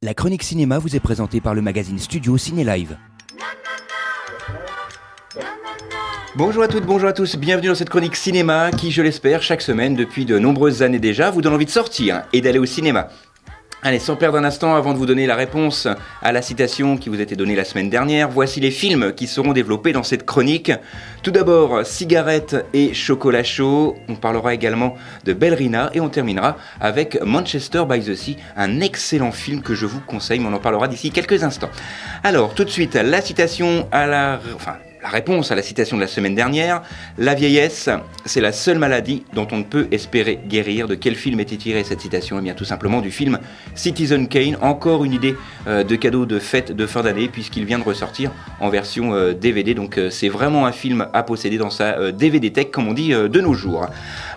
La chronique cinéma vous est présentée par le magazine Studio Ciné Live. Bonjour à toutes, bonjour à tous, bienvenue dans cette chronique cinéma qui, je l'espère, chaque semaine depuis de nombreuses années déjà, vous donne envie de sortir et d'aller au cinéma. Allez, sans perdre un instant, avant de vous donner la réponse à la citation qui vous a été donnée la semaine dernière, voici les films qui seront développés dans cette chronique. Tout d'abord, Cigarette et chocolat chaud. On parlera également de Ballerina et on terminera avec Manchester by the Sea, un excellent film que je vous conseille, mais on en parlera d'ici quelques instants. Alors, tout de suite, la réponse à la citation de la semaine dernière. La vieillesse, c'est la seule maladie dont on ne peut espérer guérir. De quel film était tirée cette citation ? Eh bien, tout simplement du film Citizen Kane. Encore une idée de cadeau de fête de fin d'année, puisqu'il vient de ressortir en version DVD. Donc, c'est vraiment un film à posséder dans sa DVD Tech, comme on dit de nos jours.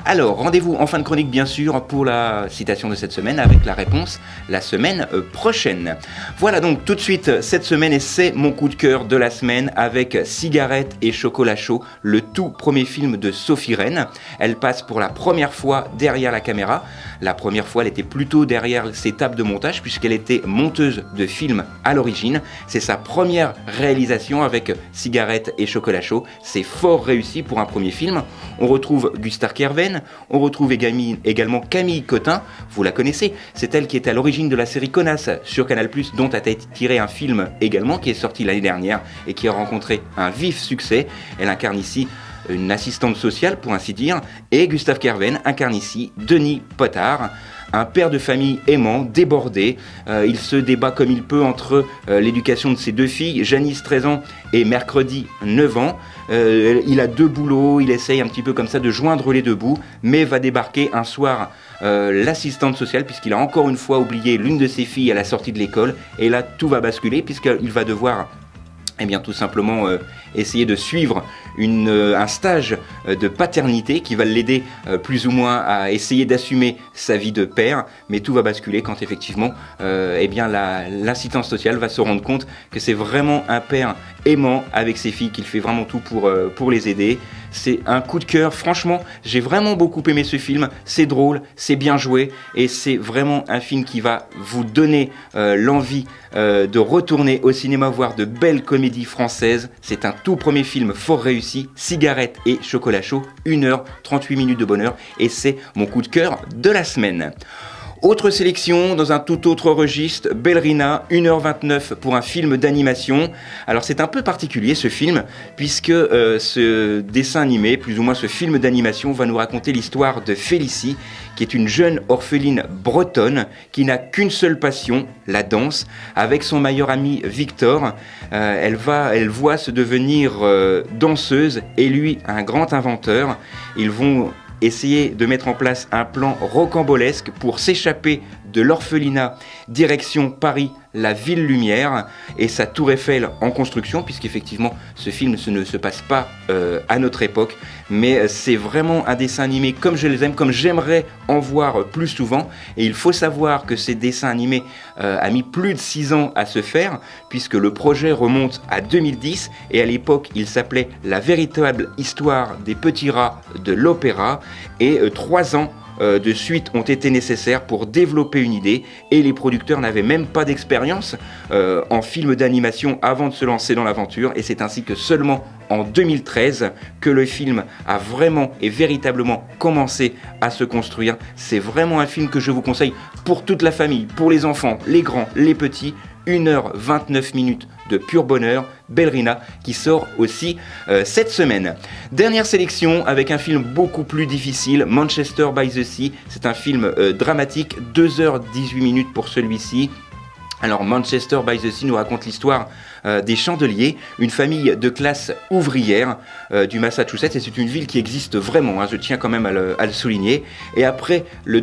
Alors, rendez-vous en fin de chronique, bien sûr, pour la citation de cette semaine, avec la réponse la semaine prochaine. Voilà donc tout de suite cette semaine, et c'est mon coup de cœur de la semaine avec Cigarette et chocolat chaud, le tout premier film de Sophie Renn. Elle passe pour la première fois derrière la caméra. La première fois, elle était plutôt derrière ses tables de montage, puisqu'elle était monteuse de films à l'origine. C'est sa première réalisation avec Cigarette et chocolat chaud. C'est fort réussi pour un premier film. On retrouve Gustave Kerven, on retrouve également Camille Cotin. Vous la connaissez, c'est elle qui est à l'origine de la série Connasse sur Canal+, dont a été tiré un film également qui est sorti l'année dernière et qui a rencontré un vif succès. Elle incarne ici une assistante sociale, pour ainsi dire, et Gustave Kerven incarne ici Denis Potard, un père de famille aimant, débordé. Il se débat comme il peut entre l'éducation de ses deux filles, Janice 13 ans et Mercredi 9 ans. Il a deux boulots, il essaye un petit peu comme ça de joindre les deux bouts, mais va débarquer un soir l'assistante sociale, puisqu'il a encore une fois oublié l'une de ses filles à la sortie de l'école, et là tout va basculer, puisqu'il va devoir tout simplement essayer de suivre un stage de paternité qui va l'aider plus ou moins à essayer d'assumer sa vie de père, mais tout va basculer quand effectivement l'assistante sociale va se rendre compte que c'est vraiment un père aimant avec ses filles, qu'il fait vraiment tout pour les aider. C'est un coup de cœur, franchement, j'ai vraiment beaucoup aimé ce film, c'est drôle, c'est bien joué, et c'est vraiment un film qui va vous donner l'envie de retourner au cinéma voir de belles comédies françaises. C'est un tout premier film fort réussi, Cigarette et chocolat chaud, 1h38 de bonheur, et c'est mon coup de cœur de la semaine. Autre sélection, dans un tout autre registre, Ballerina, 1h29 pour un film d'animation. Alors c'est un peu particulier ce film, puisque ce dessin animé, plus ou moins ce film d'animation, va nous raconter l'histoire de Félicie, qui est une jeune orpheline bretonne qui n'a qu'une seule passion, la danse. Avec son meilleur ami Victor, elle voit se devenir danseuse, et lui un grand inventeur. Ils vont essayer de mettre en place un plan rocambolesque pour s'échapper de l'orphelinat direction Paris, la ville lumière, et sa tour Eiffel en construction, puisqu'effectivement ce film ne se passe pas à notre époque, mais c'est vraiment un dessin animé comme je les aime, comme j'aimerais en voir plus souvent. Et il faut savoir que ces dessins animés a mis plus de 6 ans à se faire, puisque le projet remonte à 2010, et à l'époque il s'appelait La véritable histoire des petits rats de l'opéra, et 3 ans de suite ont été nécessaires pour développer une idée, et les producteurs n'avaient même pas d'expérience en film d'animation avant de se lancer dans l'aventure, et c'est ainsi que seulement en 2013 que le film a vraiment et véritablement commencé à se construire. C'est vraiment un film que je vous conseille pour toute la famille, pour les enfants, les grands, les petits. 1h29 de pur bonheur, Ballerina, qui sort aussi cette semaine. Dernière sélection avec un film beaucoup plus difficile, Manchester by the Sea. C'est un film dramatique, 2h18 pour celui-ci. Alors Manchester by the Sea nous raconte l'histoire des Chandeliers, une famille de classe ouvrière du Massachusetts, et c'est une ville qui existe vraiment, je tiens quand même à le souligner. Et après le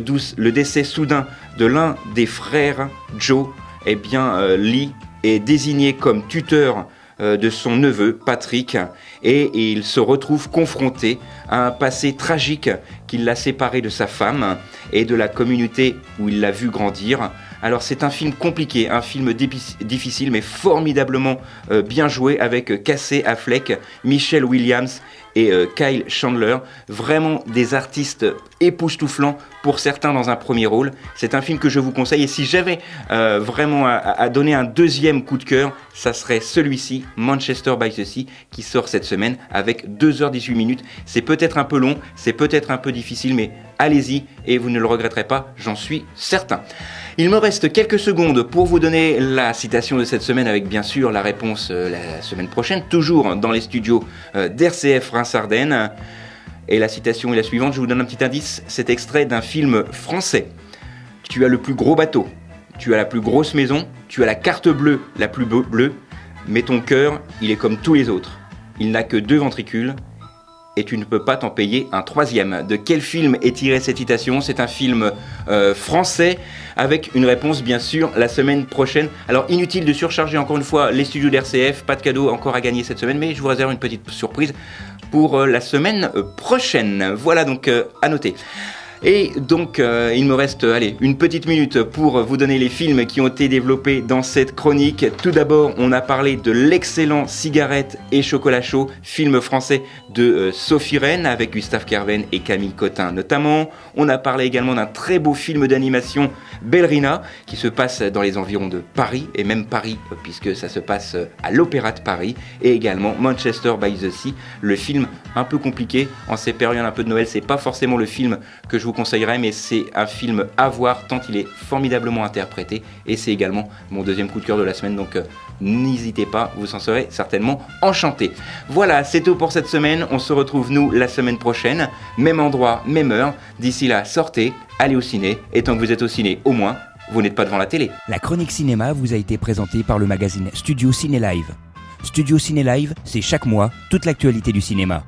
décès soudain de l'un des frères, Joe, Lee est désigné comme tuteur de son neveu, Patrick, et il se retrouve confronté à un passé tragique qui l'a séparé de sa femme et de la communauté où il l'a vu grandir. Alors c'est un film compliqué, un film difficile mais formidablement bien joué avec Casey Affleck, Michelle Williams et Kyle Chandler, vraiment des artistes époustouflants pour certains dans un premier rôle. C'est un film que je vous conseille, et si j'avais vraiment à donner un deuxième coup de cœur, ça serait celui-ci, Manchester by the Sea, qui sort cette semaine avec 2h18 minutes. C'est peut-être un peu long, c'est peut-être un peu difficile, mais allez-y et vous ne le regretterez pas, j'en suis certain. Il me reste quelques secondes pour vous donner la citation de cette semaine, avec bien sûr la réponse la semaine prochaine, toujours dans les studios d'RCF Reims-Ardennes. Et la citation est la suivante, je vous donne un petit indice, c'est extrait d'un film français. Tu as le plus gros bateau, tu as la plus grosse maison, tu as la carte bleue la plus bleue, mais ton cœur, il est comme tous les autres. Il n'a que 2 ventricules, et tu ne peux pas t'en payer un 3e. De quel film est tirée cette citation ? C'est un film français, avec une réponse bien sûr la semaine prochaine. Alors inutile de surcharger encore une fois les studios d'RCF, pas de cadeau encore à gagner cette semaine, mais je vous réserve une petite surprise pour la semaine prochaine. Voilà donc à noter. Et donc, il me reste une petite minute pour vous donner les films qui ont été développés dans cette chronique. Tout d'abord, on a parlé de l'excellent Cigarette et Chocolat Chaud, film français de Sophie Rennes, avec Gustave Kerven et Camille Cotin notamment. On a parlé également d'un très beau film d'animation, Ballerina, qui se passe dans les environs de Paris, et même Paris, puisque ça se passe à l'Opéra de Paris. Et également Manchester by the Sea, le film un peu compliqué en ces périodes un peu de Noël. C'est pas forcément le film que je vous conseillerais, mais c'est un film à voir tant il est formidablement interprété, et c'est également mon deuxième coup de cœur de la semaine, donc n'hésitez pas, vous en serez certainement enchantés. Voilà, c'est tout pour cette semaine, on se retrouve nous la semaine prochaine, même endroit, même heure. D'ici là, sortez, allez au ciné, et tant que vous êtes au ciné, au moins, vous n'êtes pas devant la télé. La chronique cinéma vous a été présentée par le magazine Studio Ciné Live. Studio Ciné Live, c'est chaque mois toute l'actualité du cinéma.